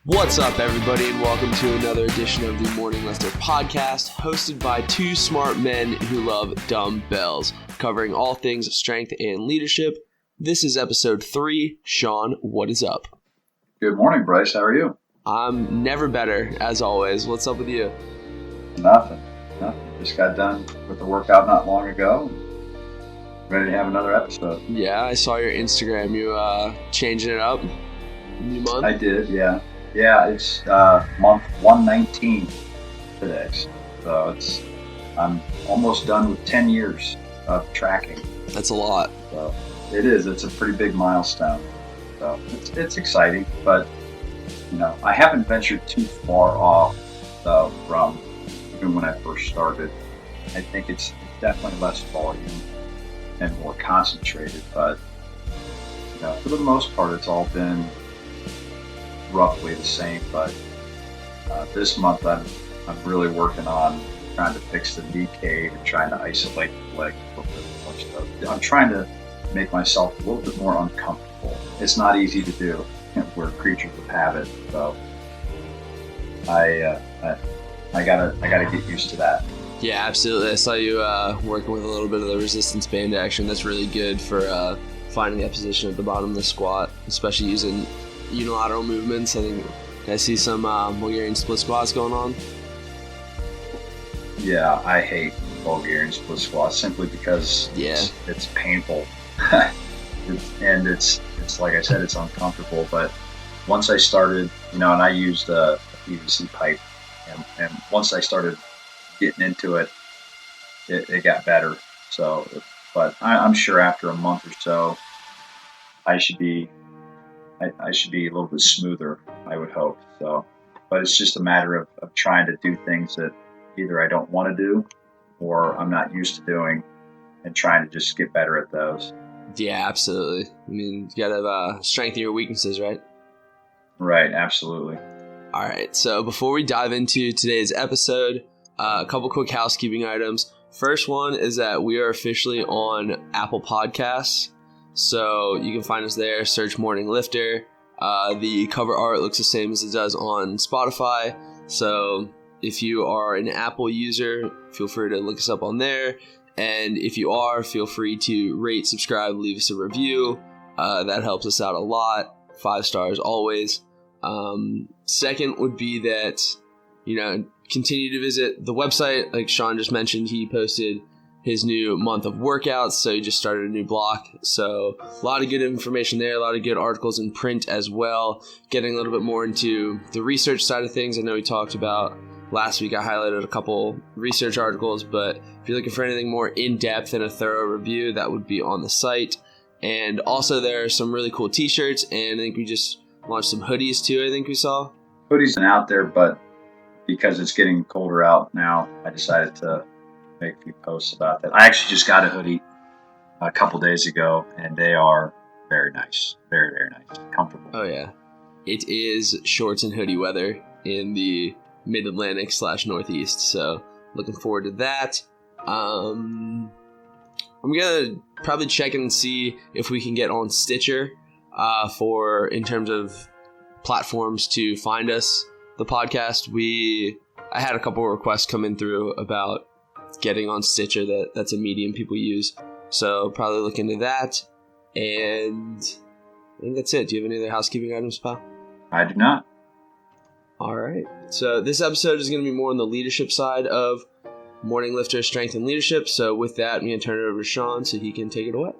What's up, everybody, and welcome to another edition of the Morning Lifter podcast, hosted by two smart men who love dumbbells, covering all things strength and leadership. This is episode 3. Shawn, what is up? Good morning, Bryce. How are you? I'm never better, as always. What's up with you? Nothing. Just got done with the workout not long ago. Ready to have another episode. Yeah, I saw your Instagram. You changing it up? New month? I did, yeah. Yeah, it's month 119 today. So I'm almost done with 10 years of tracking. That's a lot. So it is. It's a pretty big milestone. So it's exciting, but I haven't ventured too far off though from even when I first started. I think it's definitely less volume and more concentrated, but for the most part, it's all been roughly the same. But this month, I'm really working on trying to fix the knee cave and trying to isolate the leg a little bit more. So I'm trying to make myself a little bit more uncomfortable. It's not easy to do. We're creatures of habit, so I gotta get used to that. Yeah, absolutely. I saw you working with a little bit of the resistance band action. That's really good for finding that position at the bottom of the squat, especially using unilateral movements. I see some Bulgarian split squats going on. Yeah, I hate Bulgarian split squats simply because it's painful. And it's like I said, it's uncomfortable. But once I started, and I used a PVC pipe, and once I started getting into it, it got better. So, but I'm sure after a month or so, I should be a little bit smoother, I would hope. So, but it's just a matter of trying to do things that either I don't want to do or I'm not used to doing, and trying to just get better at those. Yeah, absolutely. I mean, you gotta strengthen your weaknesses, right? Right, absolutely. All right, so before we dive into today's episode, a couple quick housekeeping items. First one is that we are officially on Apple Podcasts. So you can find us there, search Morning Lifter. The cover art looks the same as it does on Spotify. So if you are an Apple user, feel free to look us up on there. And if you are, feel free to rate, subscribe, leave us a review. That helps us out a lot. 5 stars always. Second would be that, continue to visit the website. Like Shawn just mentioned, he posted his new month of workouts, so he just started a new block. So a lot of good information there, a lot of good articles in print as well. Getting a little bit more into the research side of things. I know we talked about last week, I highlighted a couple research articles, but if you're looking for anything more in-depth and a thorough review, that would be on the site. And also there are some really cool t-shirts, and I think we just launched some hoodies too, I think we saw. Hoodies are out there, but because it's getting colder out now, I decided to make a few posts about that. I actually just got a hoodie a couple days ago, and they are very nice. Very, very nice. Comfortable. Oh, yeah. It is shorts and hoodie weather in the Mid-Atlantic / Northeast, so looking forward to that. I'm going to probably check in and see if we can get on Stitcher in terms of platforms to find us, the podcast. I had a couple of requests come in through about getting on Stitcher. That's a medium people use, so probably look into that. And I think that's it. Do you have any other housekeeping items, pal? I do not. All right, so this episode is going to be more on the leadership side of Morning Lifter strength and leadership. So with that, I'm going to turn it over to Shawn so he can take it away.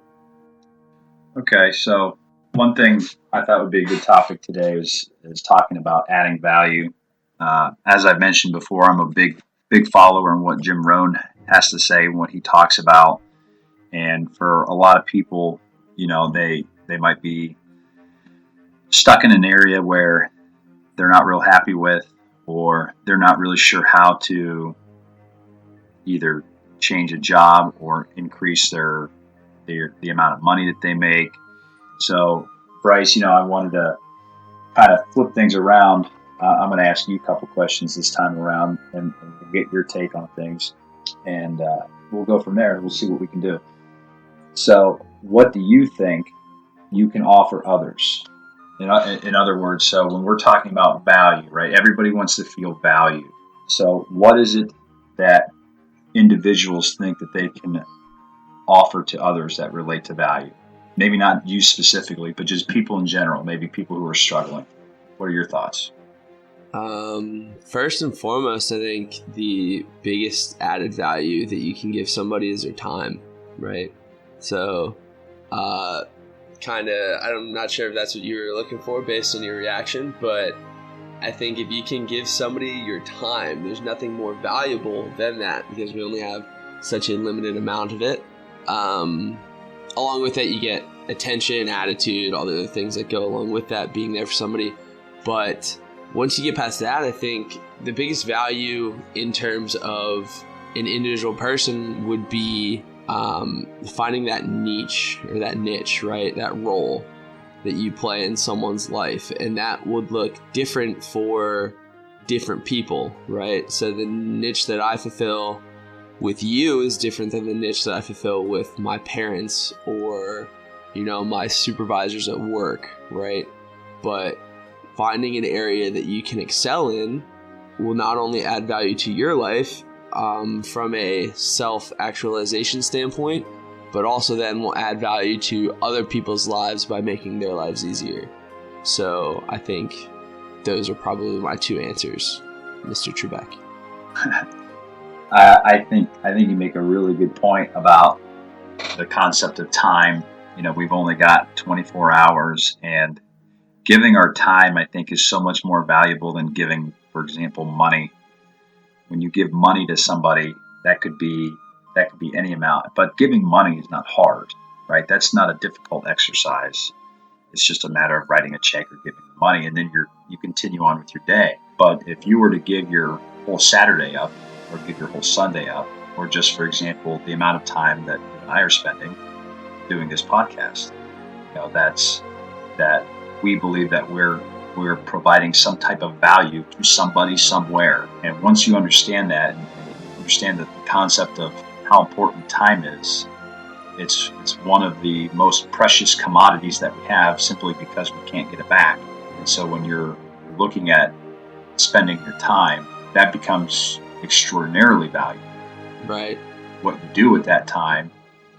Okay, so one thing I thought would be a good topic today is talking about adding value. As I've mentioned before, I'm a big follower in what Jim Rohn has to say and what he talks about. And for a lot of people, they might be stuck in an area where they're not real happy with, or they're not really sure how to either change a job or increase the amount of money that they make. So, Bryce, I wanted to kind of flip things around. I'm going to ask you a couple questions this time around and get your take on things. And we'll go from there. We'll see what we can do. So what do you think you can offer others In other words, so when we're talking about value, right? Everybody wants to feel valued. So what is it that individuals think that they can offer to others that relate to value? Maybe not you specifically, but just people in general, maybe people who are struggling. What are your thoughts? First and foremost, I think the biggest added value that you can give somebody is their time, right? So, I'm not sure if that's what you were looking for based on your reaction, but I think if you can give somebody your time, there's nothing more valuable than that, because we only have such a limited amount of it. Along with that, you get attention, attitude, all the other things that go along with that, being there for somebody. But once you get past that, I think the biggest value in terms of an individual person would be finding that niche, right? That role that you play in someone's life. And that would look different for different people, right? So the niche that I fulfill with you is different than the niche that I fulfill with my parents or, my supervisors at work, right? But finding an area that you can excel in will not only add value to your life from a self-actualization standpoint, but also then will add value to other people's lives by making their lives easier. So I think those are probably my two answers, Mr. Trebek. I think you make a really good point about the concept of time. We've only got 24 hours, and giving our time, I think, is so much more valuable than giving, for example, money. When you give money to somebody, that could be any amount, but giving money is not hard, right? That's not a difficult exercise. It's just a matter of writing a check or giving the money, and then you continue on with your day. But if you were to give your whole Saturday up, or give your whole Sunday up, or just, for example, the amount of time that you and I are spending doing this podcast, that's that we believe that we're providing some type of value to somebody somewhere. And once you understand that, and understand the concept of how important time is, it's one of the most precious commodities that we have, simply because we can't get it back. And so when you're looking at spending your time, that becomes extraordinarily valuable. Right. What you do with that time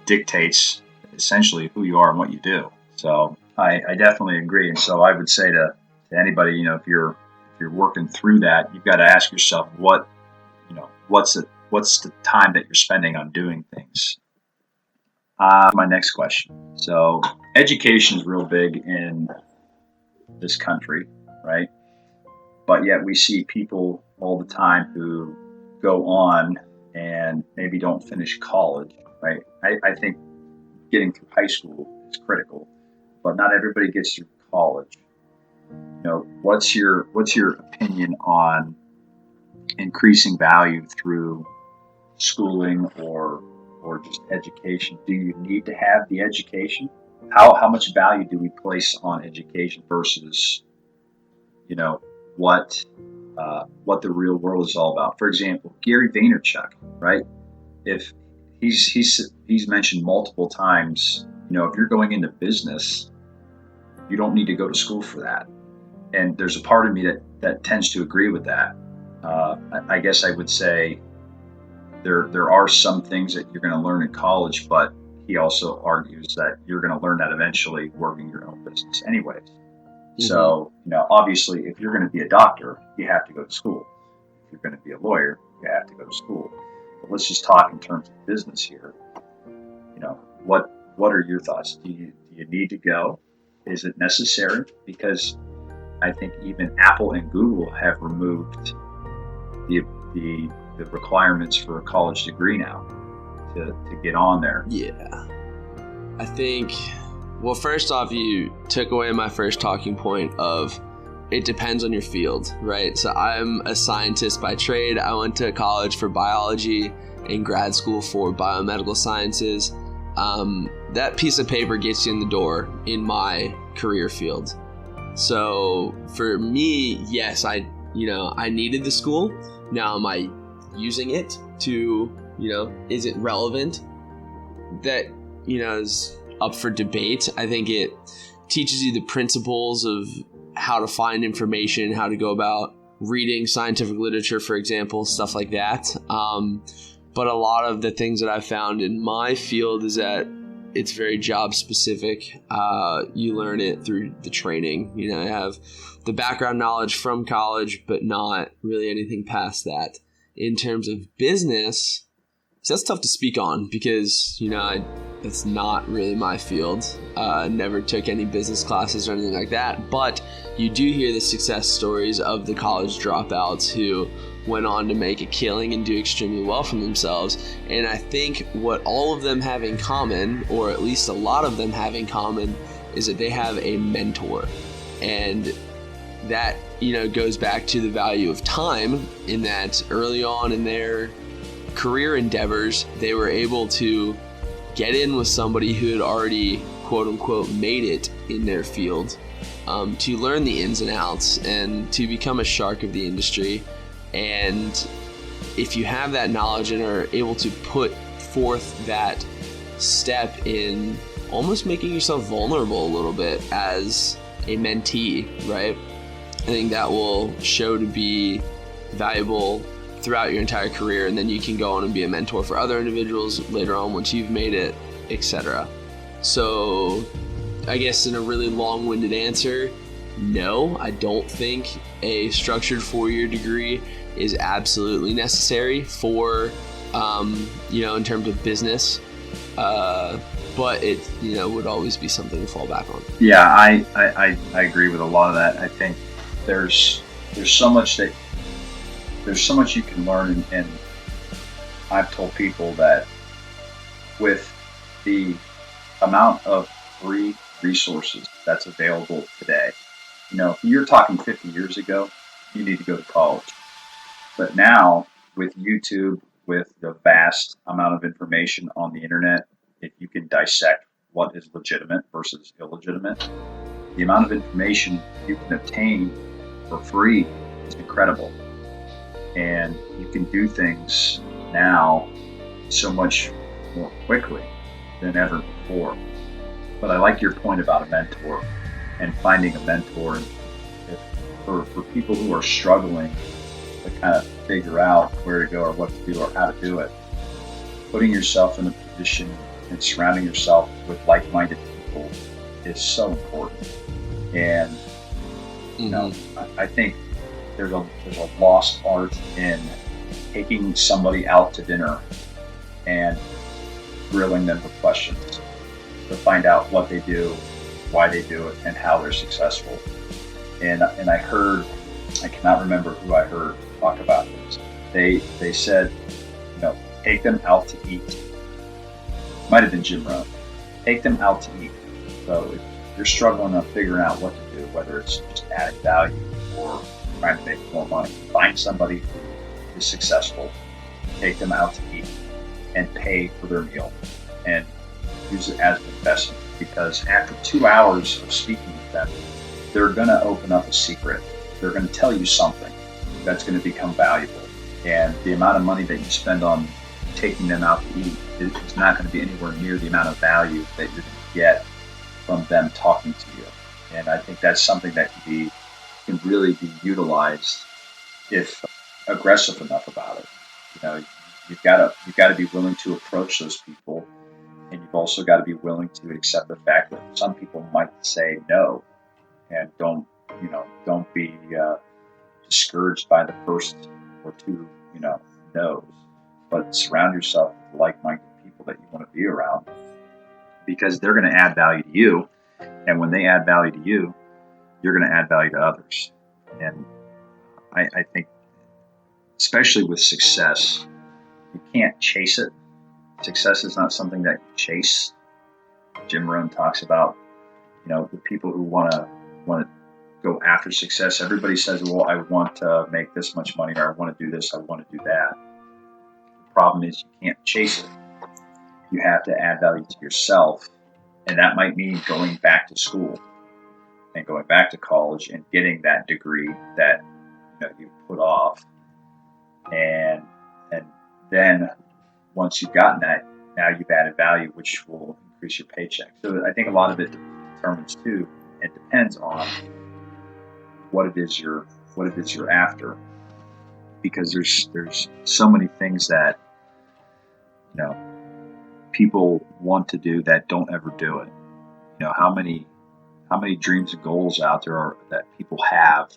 dictates essentially who you are and what you do. So I definitely agree. And so I would say to anybody, if you're working through that, you've got to ask yourself what's the time that you're spending on doing things. My next question. So education is real big in this country, right? But yet we see people all the time who go on and maybe don't finish college, right? I think getting through high school is critical, but not everybody gets through college. What's your opinion on increasing value through schooling or just education? Do you need to have the education? How much value do we place on education versus what the real world is all about? For example, Gary Vaynerchuk, right? If he's mentioned multiple times, if you're going into business, you don't need to go to school for that. And there's a part of me that tends to agree with that. I guess I would say there are some things that you're going to learn in college, but he also argues that you're going to learn that eventually working your own business anyways. Mm-hmm. So, obviously, if you're going to be a doctor, you have to go to school. If you're going to be a lawyer, you have to go to school. But let's just talk in terms of business here. What are your thoughts? Do you need to go? Is it necessary? Because I think even Apple and Google have removed the requirements for a college degree now to get on there. Yeah. I think, well, first off, you took away my first talking point of it depends on your field, right? So I'm a scientist by trade. I went to college for biology and grad school for biomedical sciences. That piece of paper gets you in the door in my career field. So for me, yes, I needed the school. Now, am I using it to, is it relevant? That, is up for debate. I think teaches you the principles of how to find information, how to go about reading scientific literature, for example, stuff like that. But a lot of the things that I found in my field is that it's very job specific. You learn it through the training. You know, I have the background knowledge from college, but not really anything past that. In terms of business, so that's tough to speak on because, you know, that's not really my field. Never took any business classes or anything like that. But you do hear the success stories of the college dropouts who went on to make a killing and do extremely well for themselves. And I think what all of them have in common, or at least a lot of them have in common, is that they have a mentor. And that, you know, goes back to the value of time, in that early on in their career endeavors, they were able to get in with somebody who had already, quote unquote, made it in their field, to learn the ins and outs and to become a shark of the industry. And if you have that knowledge and are able to put forth that step in almost making yourself vulnerable a little bit as a mentee, right? I think that will show to be valuable throughout your entire career, and then you can go on and be a mentor for other individuals later on once you've made it, etc. So I guess in a really long-winded answer, no, I don't think a structured 4-year degree is absolutely necessary for, you know, in terms of business. But it, you know, would always be something to fall back on. Yeah, I agree with a lot of that. I think there's so much you can learn, and I've told people that with the amount of free resources that's available today, you know, if you're talking 50 years ago, you need to go to college. But now with YouTube, with the vast amount of information on the internet, if you can dissect what is legitimate versus illegitimate, the amount of information you can obtain for free is incredible. And you can do things now so much more quickly than ever before. But I like your point about a mentor and finding a mentor. For people who are struggling to kind of figure out where to go or what to do or how to do it, putting yourself in a position and surrounding yourself with like-minded people is so important. And you know, I think there's a lost art in taking somebody out to dinner and grilling them with questions to find out what they do, why they do it, and how they're successful. And I heard, I cannot remember who I heard talk about this. They said, you know, take them out to eat. Might have been Jim Rohn. Take them out to eat. So if you're struggling on figuring out what to do, whether it's just adding value or trying to make more money, find somebody who is successful, take them out to eat, and pay for their meal, and use it as an investment. Because after 2 hours of speaking with them, they're going to open up a secret. They're going to tell you something that's going to become valuable. And the amount of money that you spend on taking them out to eat is not going to be anywhere near the amount of value that you're going to get from them talking to you. And I think that's something that can really be utilized if aggressive enough about it. You know, you've got to be willing to approach those people, and you've also got to be willing to accept the fact that some people might say no. And don't be discouraged by the first or two, no's, but surround yourself with like-minded people that you want to be around, because they're going to add value to you. And when they add value to you, you're going to add value to others. And I think, especially with success, you can't chase it. Success is not something that you chase. Jim Rohn talks about, the people who want to go after success. Everybody says, well, I want to make this much money, or I want to do this, I want to do that. The problem is you can't chase it. You have to add value to yourself. And that might mean going back to school and going back to college and getting that degree that you put off. And then once you've gotten that, now you've added value, which will increase your paycheck. So I think a lot of it determines too it depends on what it is you're after, because there's so many things that people want to do that don't ever do it. How many dreams and goals out there are that people have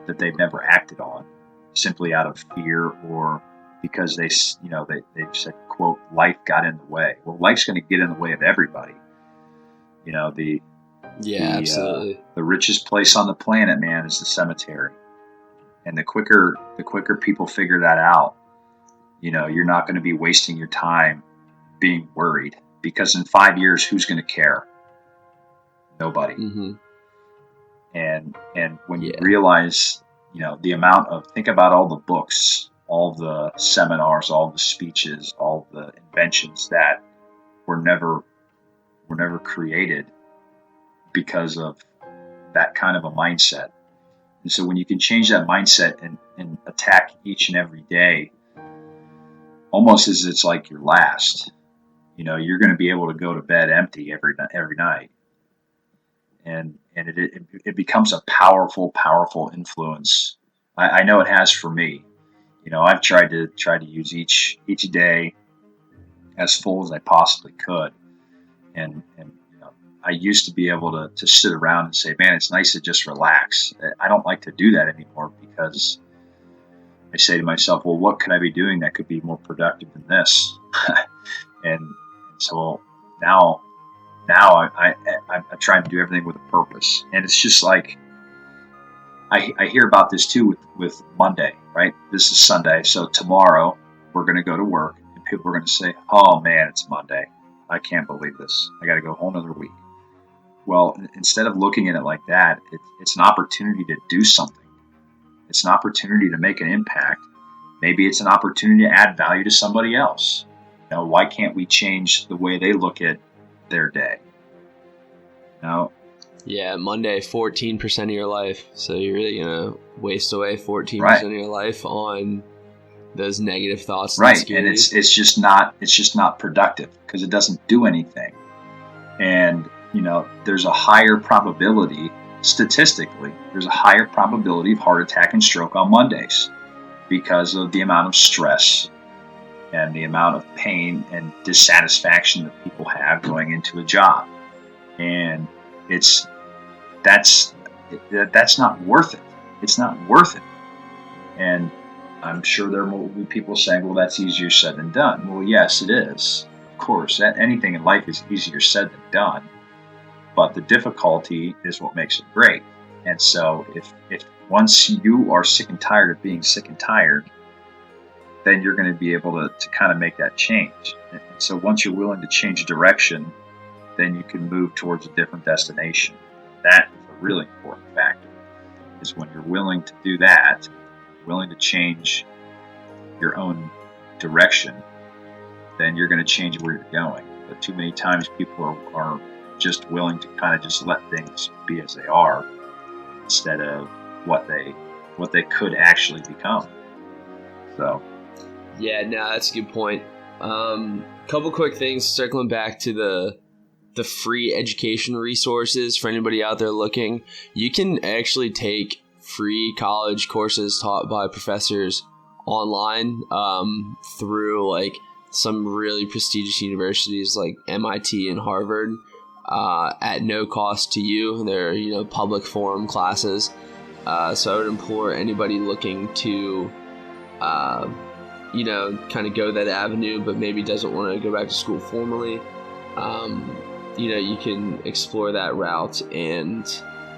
that they've never acted on, simply out of fear or because they said, quote, life got in the way. Well, life's going to get in the way of everybody. Absolutely. The richest place on the planet, man, is the cemetery. And the quicker people figure that out, you're not going to be wasting your time being worried, because in 5 years, who's going to care? Nobody. Mm-hmm. And when you realize, the amount of, think about all the books, all the seminars, all the speeches, all the inventions that were never created because of that kind of a mindset. And so when you can change that mindset and attack each and every day, almost as it's like your last, you're going to be able to go to bed empty every night. And it becomes a powerful influence. I know it has for me. I've tried to use each day as full as I possibly could. And I used to be able to sit around and say, man, it's nice to just relax. I don't like to do that anymore, because I say to myself, well, what could I be doing that could be more productive than this? and so now I'm trying to do everything with a purpose. And it's just like, I hear about this too with Monday, right? This is Sunday. So tomorrow we're going to go to work and people are going to say, oh man, it's Monday. I can't believe this. I got to go a whole nother week. Well, instead of looking at it like that, it's an opportunity to do something. It's an opportunity to make an impact. Maybe it's an opportunity to add value to somebody else. Why can't we change the way they look at their day? Yeah, Monday, 14% of your life. So you're really going to waste away 14% of your life on those negative thoughts. Right. And it's just not productive, because it doesn't do anything. And, there's a higher probability, statistically, there's a higher probability of heart attack and stroke on Mondays because of the amount of stress and the amount of pain and dissatisfaction that people have going into a job. And that's not worth it. It's not worth it. And I'm sure there will be people saying, well, that's easier said than done. Well, yes, it is. Of course, anything in life is easier said than done. But the difficulty is what makes it great. And so if once you are sick and tired of being sick and tired, then you're going to be able to kind of make that change. And so once you're willing to change direction, then you can move towards a different destination. That is a really important factor, is when you're willing to do that, willing to change your own direction, then you're going to change where you're going. But too many times people are just willing to kind of just let things be as they are, instead of what they could actually become. So yeah, no, that's a good point. Couple quick things circling back to the free education resources for anybody out there looking. You can actually take free college courses taught by professors online through like some really prestigious universities like MIT and Harvard at no cost to you. They're public forum classes. So I would implore anybody looking to kind of go that avenue, but maybe doesn't want to go back to school formally. You can explore that route, and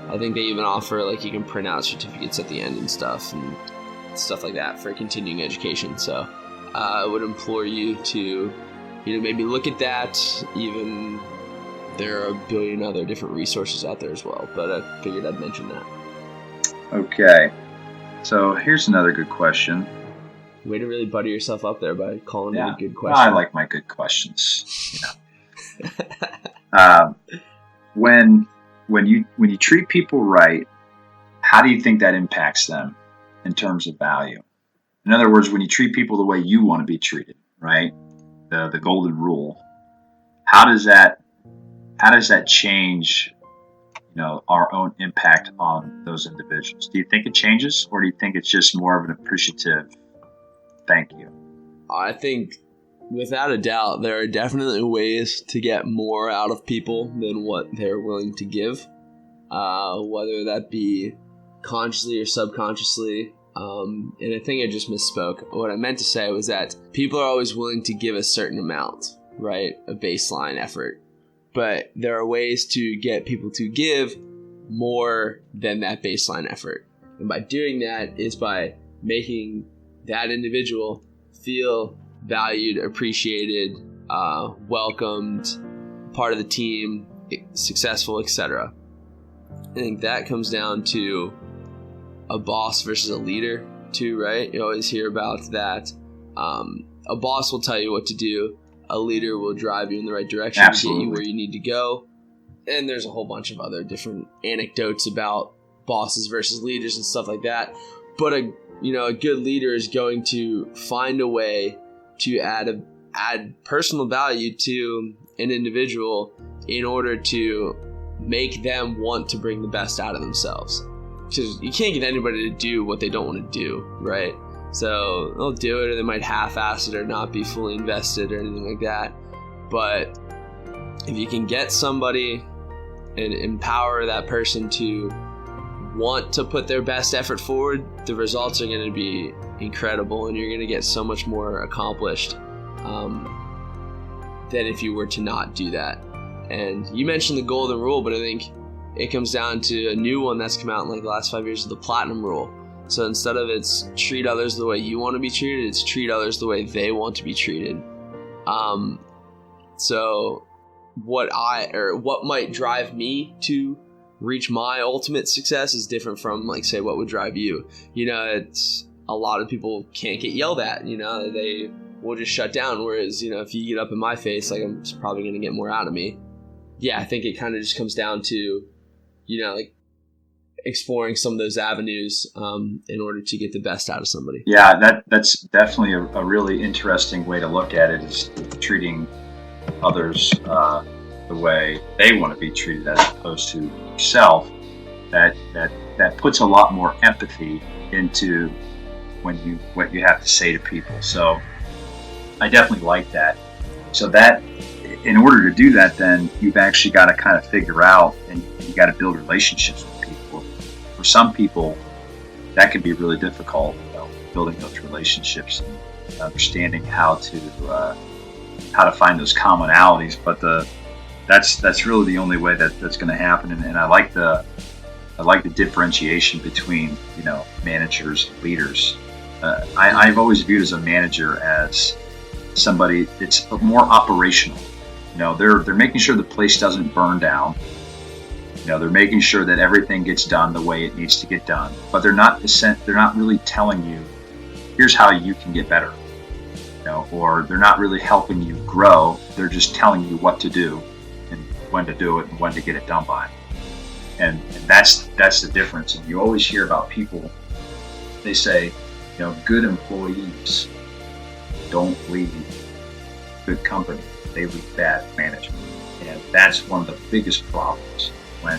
I think they even offer like you can print out certificates at the end and stuff like that for continuing education. So I would implore you to maybe look at that. Even there are a billion other different resources out there as well, but I figured I'd mention that. Okay, so here's another good question. Way to really butter yourself up there by calling it a good question. I like my good questions. When you treat people right, how do you think that impacts them in terms of value? In other words, when you treat people the way you want to be treated, right? The golden rule. How does that change our own impact on those individuals. Do you think it changes, or do you think it's just more of an appreciative thank you? I think without a doubt, there are definitely ways to get more out of people than what they're willing to give, whether that be consciously or subconsciously. And I think I just misspoke. What I meant to say was that people are always willing to give a certain amount, right? A baseline effort. But there are ways to get people to give more than that baseline effort. And by doing that is by making that individual feel valued, appreciated, welcomed, part of the team, successful, etc. I think that comes down to a boss versus a leader too, right? You always hear about that. A boss will tell you what to do. A leader will drive you in the right direction, Absolutely. to get you where you need to go. And there's a whole bunch of other different anecdotes about bosses versus leaders and stuff like that. But a good leader is going to find a way to add personal value to an individual in order to make them want to bring the best out of themselves. Because you can't get anybody to do what they don't want to do, right? So they'll do it, or they might half-ass it or not be fully invested or anything like that. But if you can get somebody and empower that person to want to put their best effort forward, the results are going to be incredible, and you're going to get so much more accomplished than if you were to not do that. And you mentioned the golden rule, but I think it comes down to a new one that's come out in like the last 5 years, the platinum rule. So instead of it's treat others the way you want to be treated, it's treat others the way they want to be treated. So what might drive me to reach my ultimate success is different from, like, say, what would drive you. It's a lot of people can't get yelled at. They will just shut down. Whereas, if you get up in my face, like, I'm probably going to get more out of me. Yeah, I think it kind of just comes down to, like, exploring some of those avenues in order to get the best out of somebody. Yeah, that's definitely a really interesting way to look at it, is treating others the way they want to be treated as opposed to yourself. That puts a lot more empathy into what you have to say to people. So I definitely like that. So that, in order to do that, then you've actually got to kind of figure out, and you got to build relationships with people. For some people, that can be really difficult, building those relationships and understanding how to find those commonalities. But that's really the only way that's going to happen. And I like the differentiation between managers and leaders. I've always viewed as a manager as somebody it's more operational. They're making sure the place doesn't burn down. They're making sure that everything gets done the way it needs to get done. But they're not really telling you, here's how you can get better. Or they're not really helping you grow. They're just telling you what to do and when to do it and when to get it done by. And that's the difference. And you always hear about people, they say, good employees don't lead good company. They lead bad management. And that's one of the biggest problems when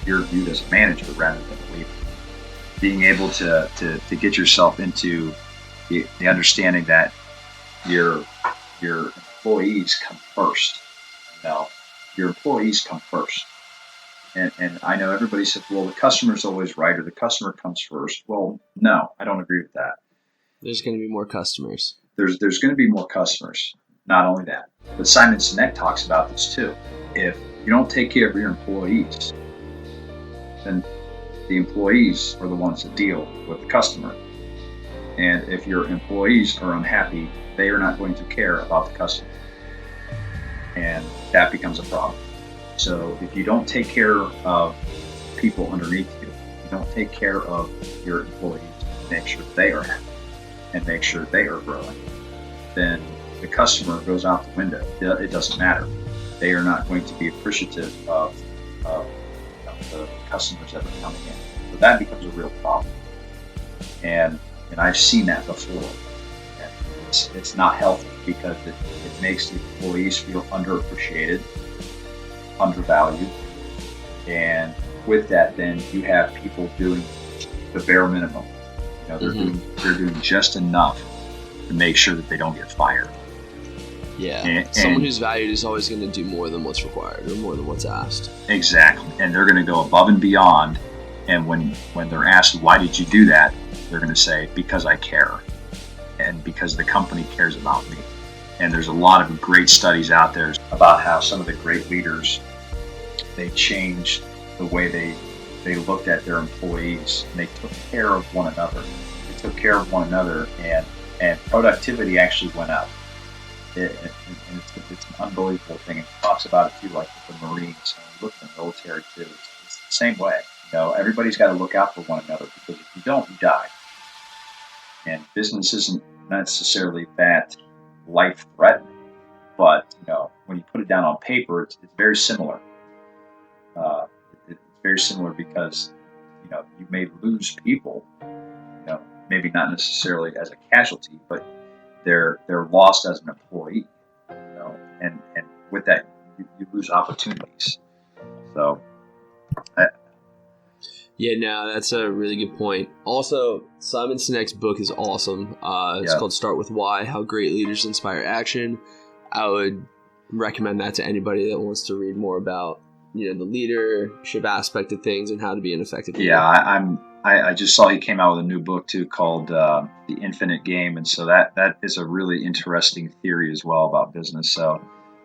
you're viewed as a manager rather than a leader. Being able to get yourself into the understanding that your employees come first. Your employees come first. And I know everybody says, well, the customer's always right, or the customer comes first. Well, no, I don't agree with that. There's going to be more customers. There's going to be more customers. Not only that, but Simon Sinek talks about this too. If you don't take care of your employees, then the employees are the ones that deal with the customer. And if your employees are unhappy, they are not going to care about the customer. And that becomes a problem. So if you don't take care of people underneath you, you don't take care of your employees, make sure they are happy and make sure they are growing, then the customer goes out the window. It doesn't matter. They are not going to be appreciative of the customers that are coming in. So that becomes a real problem. And I've seen that before. And it's not healthy because it makes the employees feel underappreciated, undervalued, And with that, then you have people doing the bare minimum. They're doing just enough to make sure that they don't get fired. Yeah, someone who's valued is always going to do more than what's required or more than what's asked. Exactly, and they're going to go above and beyond. And when they're asked, why did you do that? They're going to say, because I care, and because the company cares about me. And there's a lot of great studies out there about how some of the great leaders, they changed the way they looked at their employees, and they took care of one another. They took care of one another, and productivity actually went up. And it's an unbelievable thing. It talks about it too, like with the Marines. And look at the military too. It's the same way. Everybody's got to look out for one another, because if you don't, you die. And business isn't necessarily that life-threatening, but when you put it down on paper, it's very similar. It's very similar because you may lose people. Maybe not necessarily as a casualty, but they're lost as an employee. And with that, you lose opportunities. So. Yeah, no, that's a really good point. Also, Simon Sinek's book is awesome. It's called Start With Why, How Great Leaders Inspire Action. I would recommend that to anybody that wants to read more about, the leadership aspect of things and how to be an effective leader. Yeah, I just saw he came out with a new book too called The Infinite Game, and so that is a really interesting theory as well about business. So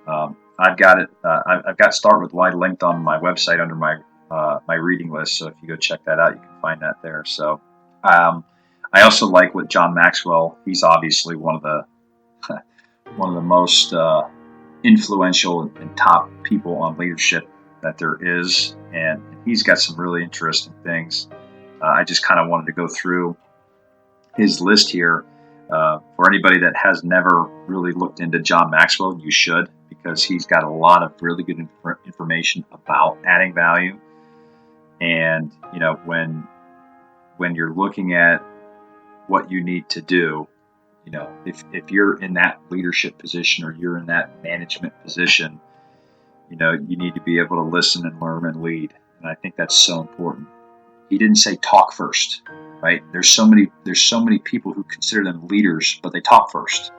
I've got it. I've got Start With Why linked on my website under my reading list. So if you go check that out, you can find that there. So I also like what John Maxwell. He's obviously one of the most influential and top people on leadership that there is, and he's got some really interesting things. I just kind of wanted to go through his list here. For anybody that has never really looked into John Maxwell, you should, because he's got a lot of really good information about adding value. And when you're looking at what you need to do, if you're in that leadership position or you're in that management position, you need to be able to listen and learn and lead. And I think that's so important. He didn't say talk first, right? There's so many people who consider them leaders, but they talk first.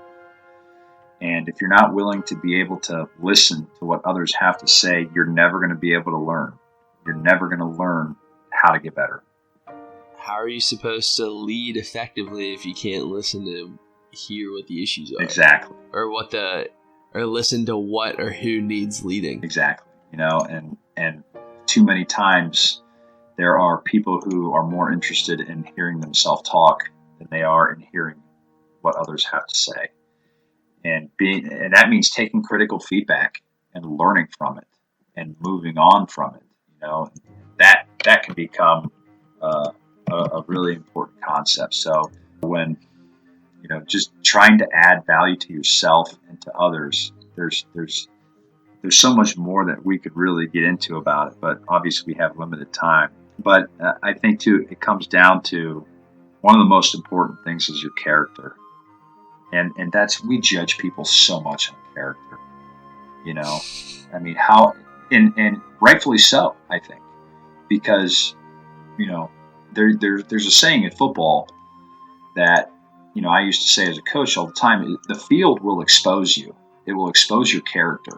And if you're not willing to be able to listen to what others have to say, you're never going to be able to learn. You're never going to learn how to get better. How are you supposed to lead effectively if you can't listen to hear what the issues are? Exactly. Or listen to what or who needs leading. Exactly. And too many times there are people who are more interested in hearing themselves talk than they are in hearing what others have to say. And that means taking critical feedback and learning from it and moving on from it. That can become a really important concept. So when just trying to add value to yourself and to others, there's so much more that we could really get into about it, but obviously we have limited time. But I think too, it comes down to one of the most important things is your character. And that's, we judge people so much on character, I mean, how, and rightfully so, I think, because, there's a saying in football that, I used to say as a coach all the time, the field will expose you. It will expose your character.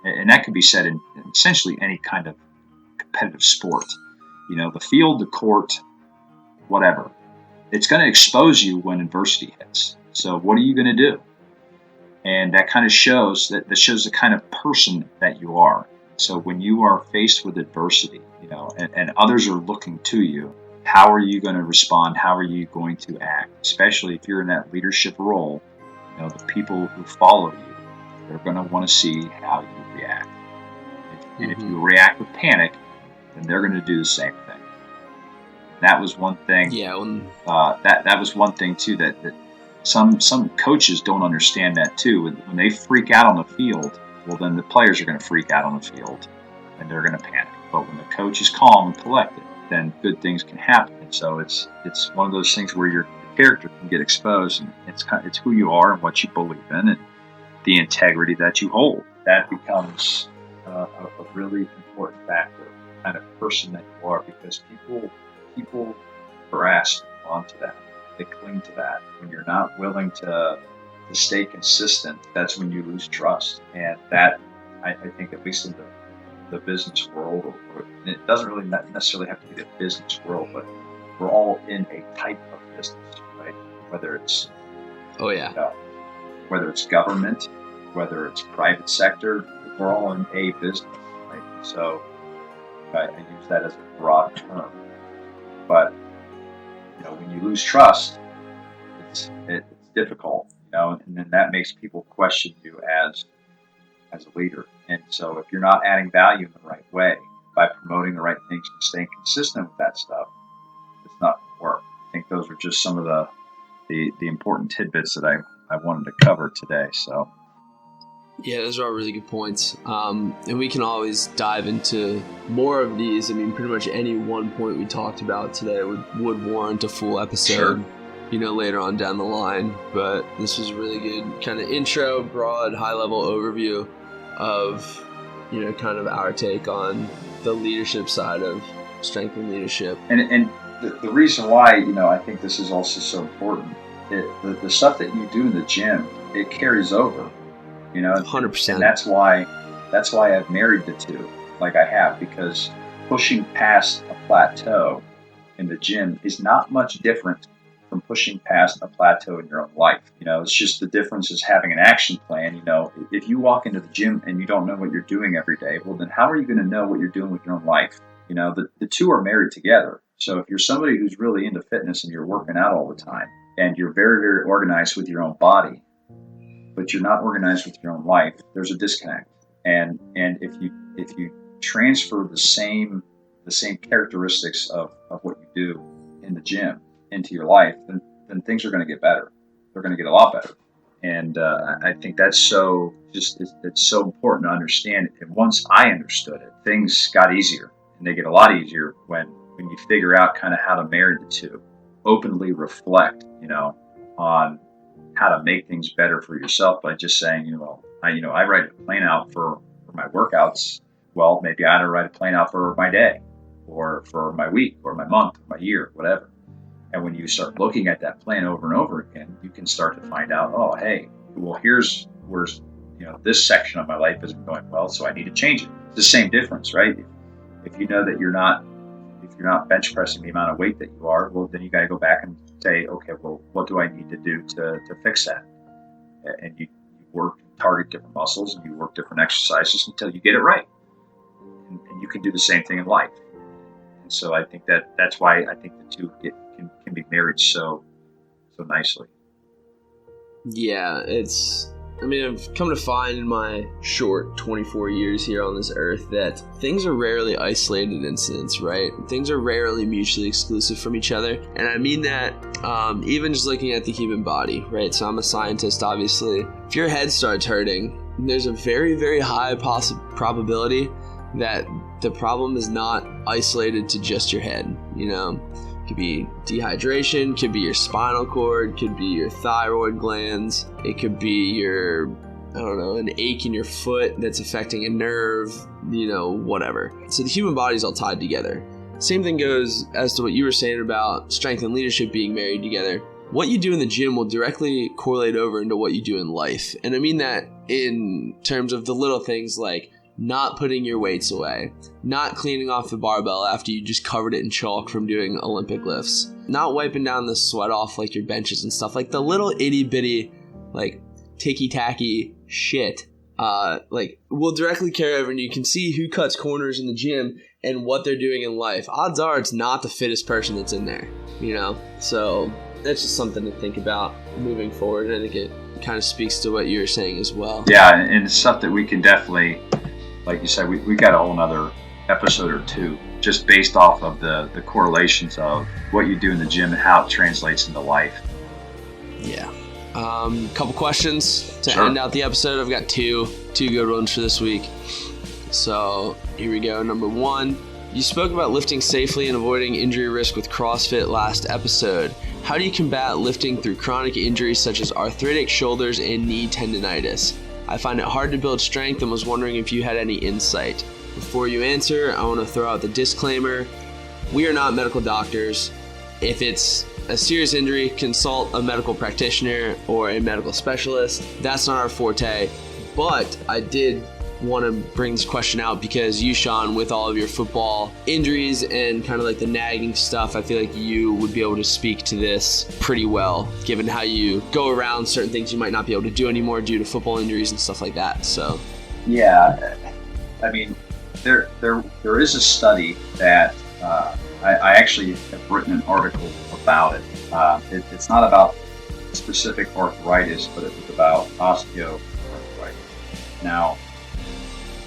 And that could be said in essentially any kind of competitive sport. The field, the court, whatever. It's going to expose you when adversity hits. So what are you going to do? And that kind of shows that shows the kind of person that you are. So when you are faced with adversity, and others are looking to you, how are you going to respond? How are you going to act? Especially if you're in that leadership role, the people who follow you, they're going to want to see how you react. And if you react with panic, then they're going to do the same thing. That was one thing. Yeah. That was one thing too that some coaches don't understand that too. When they freak out on the field, well, then the players are going to freak out on the field, and they're going to panic. But when the coach is calm and collected, then good things can happen. And so it's one of those things where your character can get exposed, and it's who you are and what you believe in, and the integrity that you hold. That becomes a really important factor. kind of person that you are, because people grasp onto that. They cling to that. When you're not willing to stay consistent, that's when you lose trust. And that, I think, at least in the business world, or it doesn't really necessarily have to be the business world, but we're all in a type of business, right? Whether it's whether it's government, whether it's private sector, we're all in a business, right? So I use that as a broad term. But when you lose trust, it's difficult, and then that makes people question you as a leader. And so if you're not adding value in the right way, by promoting the right things and staying consistent with that stuff, it's not going to work. I think those are just some of the important tidbits that I wanted to cover today. So yeah, those are all really good points. And we can always dive into more of these. I mean, pretty much any one point we talked about today would warrant a full episode, sure, later on down the line. But this was a really good kind of intro, broad, high-level overview of, kind of our take on the leadership side of strength and leadership. And the reason why, I think this is also so important, the stuff that you do in the gym, it carries over. 100%. And that's why I've married the two, like I have, because pushing past a plateau in the gym is not much different from pushing past a plateau in your own life. It's just the difference is having an action plan. If you walk into the gym and you don't know what you're doing every day, well, then how are you going to know what you're doing with your own life? The two are married together. So if you're somebody who's really into fitness and you're working out all the time and you're very, very organized with your own body, but you're not organized with your own life, there's a disconnect. And if you transfer the same characteristics of what you do in the gym into your life, then things are going to get better. They're going to get a lot better. And I think that's it's so important to understand. And once I understood it, things got easier, and they get a lot easier when you figure out kind of how to marry the two, openly reflect, on how to make things better for yourself by just saying, I write a plan out for my workouts. Well, maybe I ought to write a plan out for my day, or for my week, or my month, or my year, whatever. And when you start looking at that plan over and over again, you can start to find out, oh, hey, well, here's where, this section of my life isn't going well, so I need to change it. It's the same difference, right? If you know that you're not bench pressing the amount of weight that you are, well, then you got to go back and say, okay, well, what do I need to do to fix that? And you target different muscles, and you work different exercises until you get it right. And you can do the same thing in life. And so I think that's why I think the two can be married so nicely. Yeah, I've come to find in my short 24 years here on this earth that things are rarely isolated incidents, right? Things are rarely mutually exclusive from each other. And I mean that even just looking at the human body, right? So I'm a scientist, obviously. If your head starts hurting, there's a very, very high probability that the problem is not isolated to just your head, It could be dehydration, could be your spinal cord, could be your thyroid glands, it could be an ache in your foot that's affecting a nerve, whatever. So the human body is all tied together. Same thing goes as to what you were saying about strength and leadership being married together. What you do in the gym will directly correlate over into what you do in life. And I mean that in terms of the little things like not putting your weights away, not cleaning off the barbell after you just covered it in chalk from doing Olympic lifts, not wiping down the sweat off like your benches and stuff, like the little itty bitty, like ticky-tacky shit, will directly carry over, and you can see who cuts corners in the gym and what they're doing in life. Odds are it's not the fittest person that's in there, So that's just something to think about moving forward, and I think it kind of speaks to what you were saying as well. Yeah, and it's stuff that we can definitely, like you said, we got a whole nother episode or two just based off of the correlations of what you do in the gym and how it translates into life. Yeah. Couple questions to Sure. end out the episode. I've got two good ones for this week. So here we go. Number one, you spoke about lifting safely and avoiding injury risk with CrossFit last episode. How do you combat lifting through chronic injuries such as arthritic shoulders and knee tendonitis? I find it hard to build strength and was wondering if you had any insight. Before you answer, I want to throw out the disclaimer. We are not medical doctors. If it's a serious injury, consult a medical practitioner or a medical specialist. That's not our forte. But I did want to bring this question out because you, Shawn, with all of your football injuries and kind of like the nagging stuff, I feel like you would be able to speak to this pretty well, given how you go around certain things you might not be able to do anymore due to football injuries and stuff like that. So, yeah, I mean, there is a study that I actually have written an article about it. It's not about specific arthritis, but it was about osteoarthritis. Now,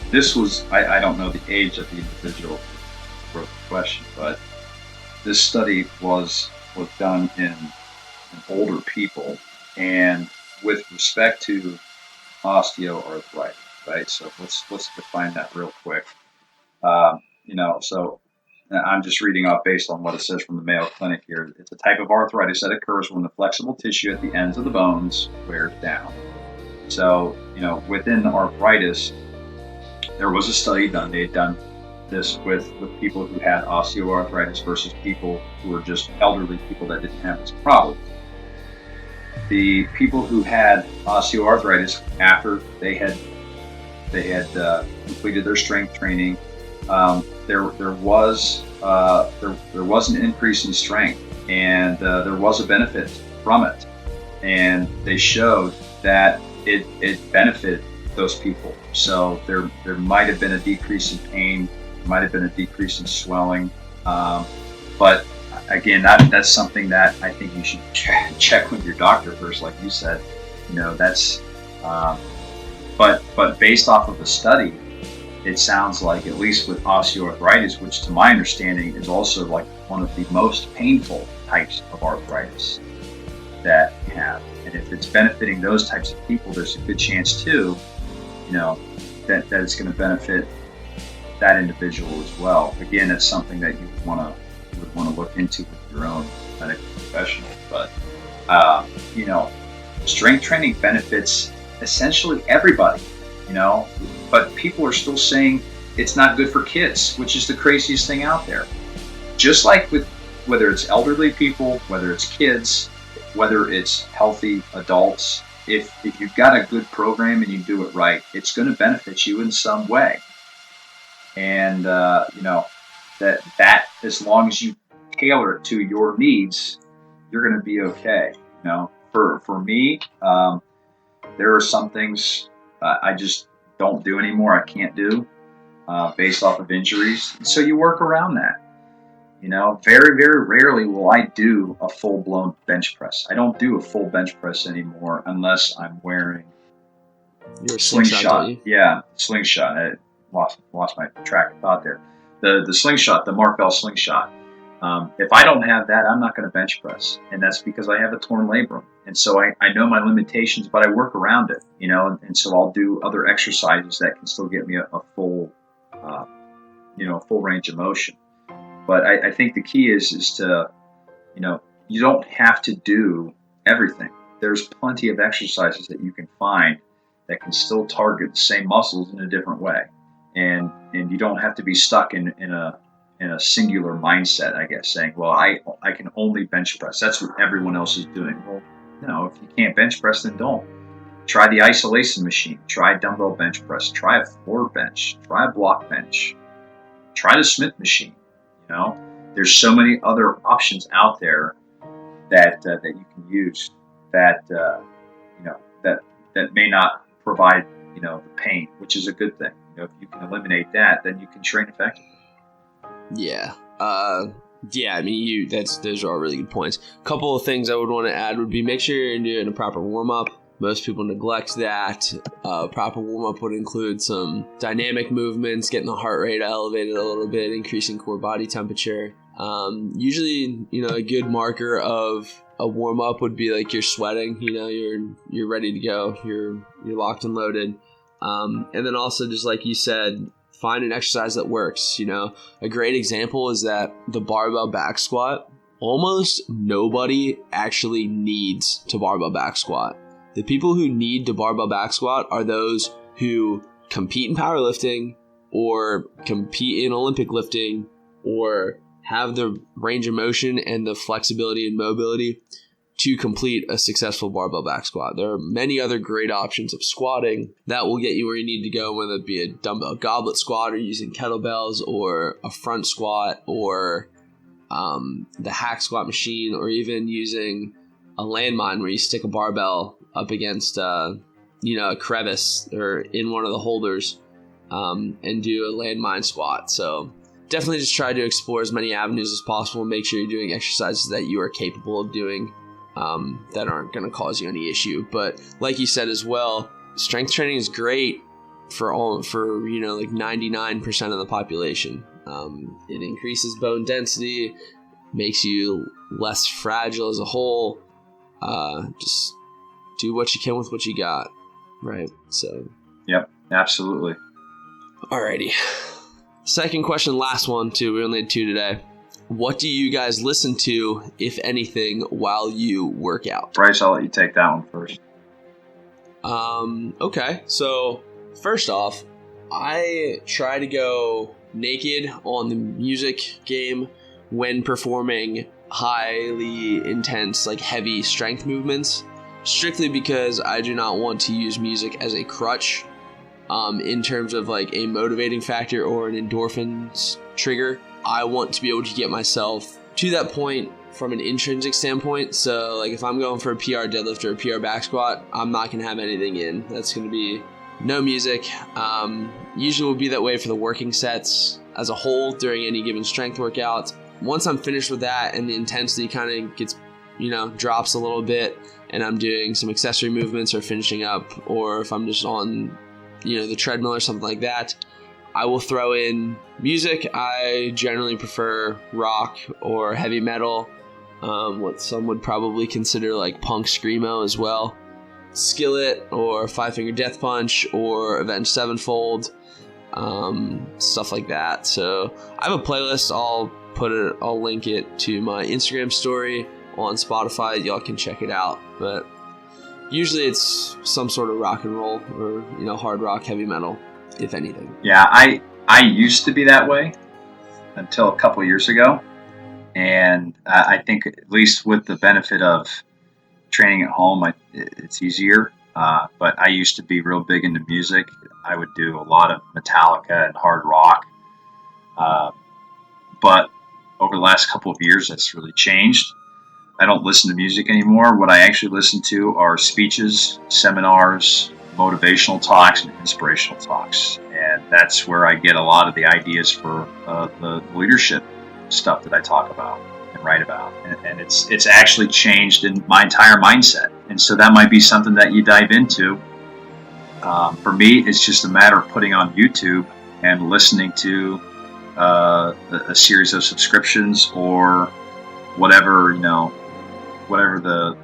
this was, I don't know the age of the individual who wrote the question, but this study was done in older people, and with respect to osteoarthritis, right? So let's define that real quick. So I'm just reading off based on what it says from the Mayo Clinic here. It's a type of arthritis that occurs when the flexible tissue at the ends of the bones wears down. So, within arthritis, there was a study done. They had done this with people who had osteoarthritis versus people who were just elderly people that didn't have this problem. The people who had osteoarthritis after they had completed their strength training, there was an increase in strength, and there was a benefit from it, and they showed that it benefited those people. So there might have been a decrease in pain, might have been a decrease in swelling, but again, that's something that I think you should check with your doctor first, like you said. That's but based off of the study, it sounds like, at least with osteoarthritis, which to my understanding is also like one of the most painful types of arthritis that you have. And if it's benefiting those types of people, there's a good chance too, that it's going to benefit that individual as well. Again, it's something that you would want to look into with your own medical professional. But strength training benefits essentially everybody. But people are still saying it's not good for kids, which is the craziest thing out there. Just like with whether it's elderly people, whether it's kids, whether it's healthy adults, if you've got a good program and you do it right, it's going to benefit you in some way. And that as long as you tailor it to your needs, you're going to be okay. For me, there are some things I just don't do anymore. I can't do based off of injuries. So you work around that. Very, very rarely will I do a full-blown bench press. I don't do a full bench press anymore unless I'm wearing your slingshot. Yeah, slingshot. I lost my track of thought there. The slingshot, the Mark Bell slingshot. If I don't have that, I'm not going to bench press, and that's because I have a torn labrum. And so I know my limitations, but I work around it, and so I'll do other exercises that can still get me a full, full range of motion. But I think the key is to, you don't have to do everything. There's plenty of exercises that you can find that can still target the same muscles in a different way. And you don't have to be stuck in a singular mindset, I guess, saying, well, I can only bench press. That's what everyone else is doing. Well, if you can't bench press, then don't. Try the isolation machine. Try dumbbell bench press. Try a floor bench. Try a block bench. Try the Smith machine. There's so many other options out there that you can use that may not provide the pain, which is a good thing. If you can eliminate that, then you can train effectively. Yeah. Those are all really good points. A couple of things I would want to add would be make sure you're doing a proper warm-up. Most people neglect that. Proper warm-up would include some dynamic movements, getting the heart rate elevated a little bit, increasing core body temperature. Usually, a good marker of a warm-up would be like you're sweating, you're ready to go, you're locked and loaded. And then also, just like you said, find an exercise that works. A great example is that the barbell back squat, almost nobody actually needs to barbell back squat. The people who need to barbell back squat are those who compete in powerlifting or compete in Olympic lifting or have the range of motion and the flexibility and mobility to complete a successful barbell back squat. There are many other great options of squatting that will get you where you need to go, whether it be a dumbbell goblet squat or using kettlebells or a front squat or the hack squat machine, or even using a landmine where you stick a barbell up against a crevice or in one of the holders and do a landmine squat. So definitely just try to explore as many avenues as possible and make sure you're doing exercises that you are capable of doing that aren't going to cause you any issue. But like you said as well, strength training is great for 99% of the population. It increases bone density, makes you less fragile as a whole. Just do what you can with what you got, right? So. Yep, absolutely. Alrighty. Second question, last one too. We only had 2 today. What do you guys listen to, if anything, while you work out? Bryce, I'll let you take that one first. Okay. So first off, I try to go naked on the music game when performing highly intense, like heavy strength movements, strictly because I do not want to use music as a crutch in terms of like a motivating factor or an endorphins trigger. I want to be able to get myself to that point from an intrinsic standpoint. So like if I'm going for a PR deadlift or a PR back squat, I'm not going to have anything in. That's going to be no music. Usually will be that way for the working sets as a whole during any given strength workout. Once I'm finished with that and the intensity kind of gets, drops a little bit and I'm doing some accessory movements or finishing up, or if I'm just on, the treadmill or something like that, I will throw in music. I generally prefer rock or heavy metal, what some would probably consider like punk screamo as well. Skillet or Five Finger Death Punch or Avenged Sevenfold, stuff like that. So I have a playlist. I'll link it to my Instagram story on Spotify. Y'all can check it out. But usually it's some sort of rock and roll or hard rock, heavy metal, if anything. Yeah, I used to be that way until a couple of years ago, and I think at least with the benefit of training at home, it's easier. But I used to be real big into music. I would do a lot of Metallica and hard rock. But over the last couple of years, that's really changed. I don't listen to music anymore. What I actually listen to are speeches, seminars, motivational talks, and inspirational talks. And that's where I get a lot of the ideas for the leadership stuff that I talk about and write about. And it's actually changed in my entire mindset. And so that might be something that you dive into. For me, it's just a matter of putting on YouTube and listening to a series of subscriptions or whatever, whatever the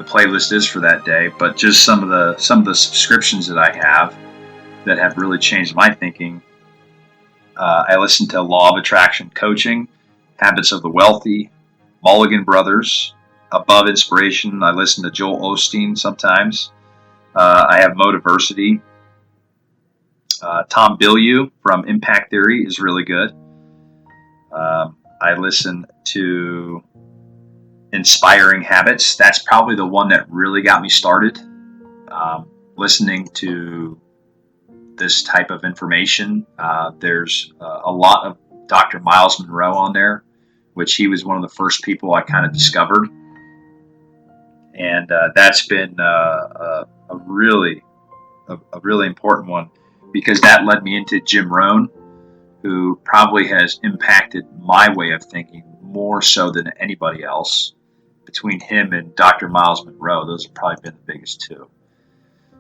playlist is for that day. But just some of the subscriptions that I have that have really changed my thinking. I listen to Law of Attraction Coaching, Habits of the Wealthy, Mulligan Brothers, Above Inspiration. I listen to Joel Osteen sometimes. I have Motiversity. Tom Bilyeu from Impact Theory is really good. I listen to Inspiring Habits. That's probably the one that really got me started. Listening to this type of information. There's a lot of Dr. Miles Monroe on there, which he was one of the first people I kind of discovered. And that's been a really important one, because that led me into Jim Rohn, who probably has impacted my way of thinking more so than anybody else. Between him and Dr. Miles Monroe, those have probably been the biggest two.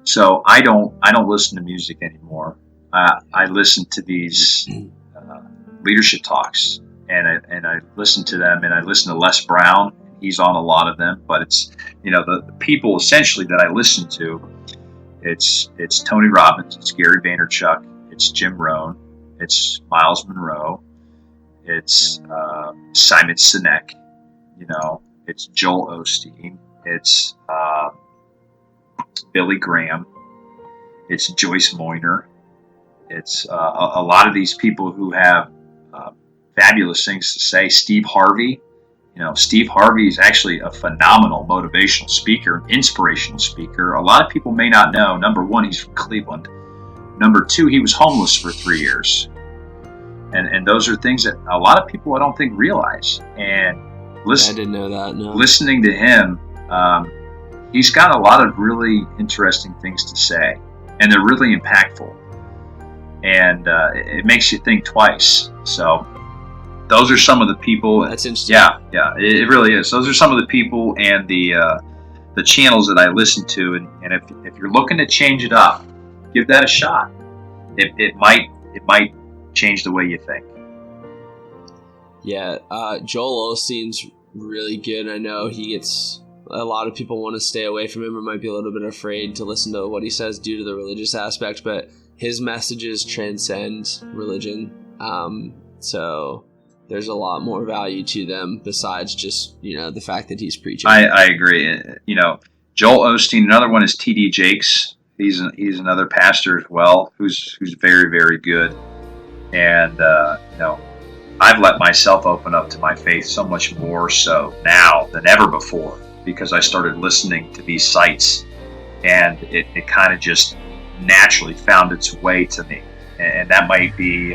So I don't listen to music anymore. I listen to these leadership talks, and I listen to them, and I listen to Les Brown. He's on a lot of them, but it's the people essentially that I listen to. It's Tony Robbins, it's Gary Vaynerchuk, it's Jim Rohn, it's Miles Monroe, it's Simon Sinek, it's Joel Osteen, it's Billy Graham, it's Joyce Moyner, It's a lot of these people who have fabulous things to say. Steve Harvey. Steve Harvey is actually a phenomenal motivational speaker, inspirational speaker. A lot of people may not know. Number one, he's from Cleveland. Number two, he was homeless for 3 years. And those are things that a lot of people I don't think realize. And I didn't know that. No. Listening to him, he's got a lot of really interesting things to say, and they're really impactful. And it makes you think twice. So those are some of the people. That's interesting. Yeah, it really is. Those are some of the people and the channels that I listen to. And if you're looking to change it up, give that a shot. It might change the way you think. Yeah, Joel Osteen's really good. I know he gets a lot of people want to stay away from him or might be a little bit afraid to listen to what he says due to the religious aspect, but his messages transcend religion. So there's a lot more value to them besides just, the fact that he's preaching. I agree. Joel Osteen, another one is T.D. Jakes. He's another pastor as well who's very, very good. And, I've let myself open up to my faith so much more so now than ever before because I started listening to these sites, and it kind of just naturally found its way to me. And that might be,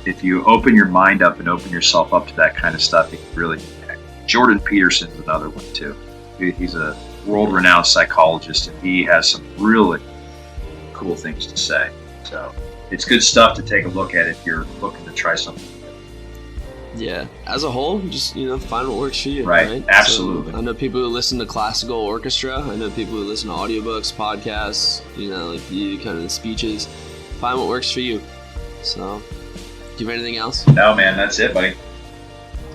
if you open your mind up and open yourself up to that kind of stuff, it can really connect. Jordan Peterson's another one too. He's a world-renowned psychologist, and he has some really cool things to say. So it's good stuff to take a look at if you're looking to try something. Yeah, as a whole, just find what works for you. Right? Absolutely. So, I know people who listen to classical orchestra. I know people who listen to audiobooks, podcasts. Like you, kind of the speeches. Find what works for you. So, do you have anything else? No, man, that's it, buddy.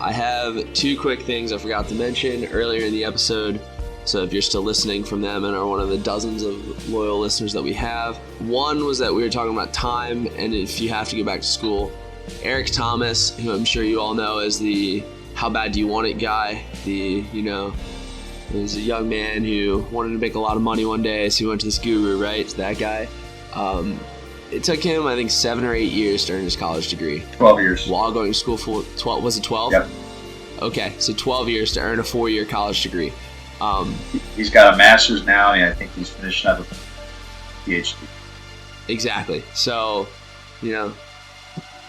I have 2 quick things I forgot to mention earlier in the episode. So if you're still listening from them and are one of the dozens of loyal listeners that we have. One was that we were talking about time and if you have to go back to school. Eric Thomas, who I'm sure you all know as the how bad do you want it guy. He was a young man who wanted to make a lot of money one day, so he went to this guru, right? It's that guy. It took him, I think, 7 or 8 years to earn his college degree. 12 years. While going to school for 12, was it 12? Yep. Okay, so 12 years to earn a 4-year college degree. He's got a master's now, and I think he's finishing up a PhD. Exactly. So,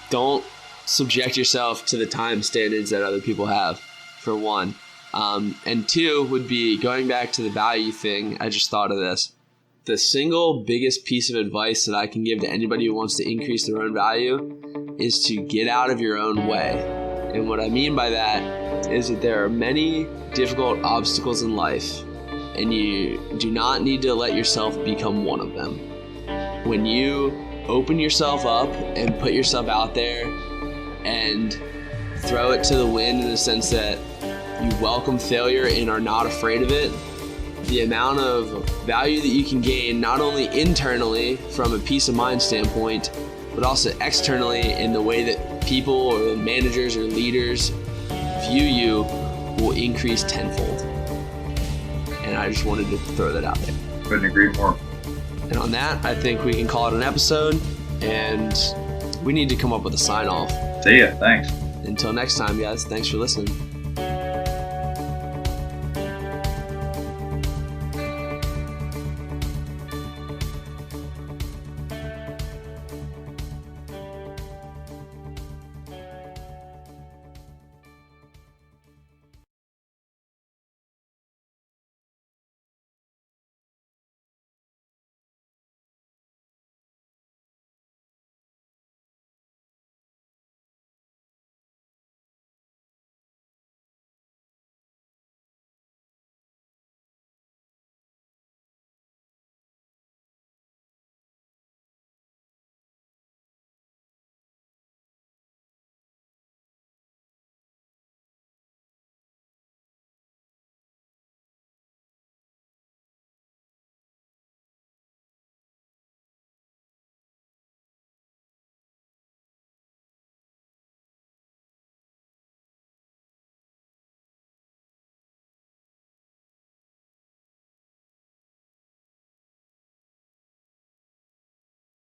don't subject yourself to the time standards that other people have, for one. And 2 would be going back to the value thing. I just thought of this. The single biggest piece of advice that I can give to anybody who wants to increase their own value is to get out of your own way. And what I mean by that is that there are many difficult obstacles in life, and you do not need to let yourself become one of them. When you open yourself up and put yourself out there and throw it to the wind in the sense that you welcome failure and are not afraid of it, the amount of value that you can gain, not only internally from a peace of mind standpoint, but also externally in the way that people or managers or leaders view you, will increase tenfold. And I just wanted to throw that out there. Couldn't agree more. And on that, I think we can call it an episode, and we need to come up with a sign-off. See ya. Thanks. Until next time, guys. Thanks for listening.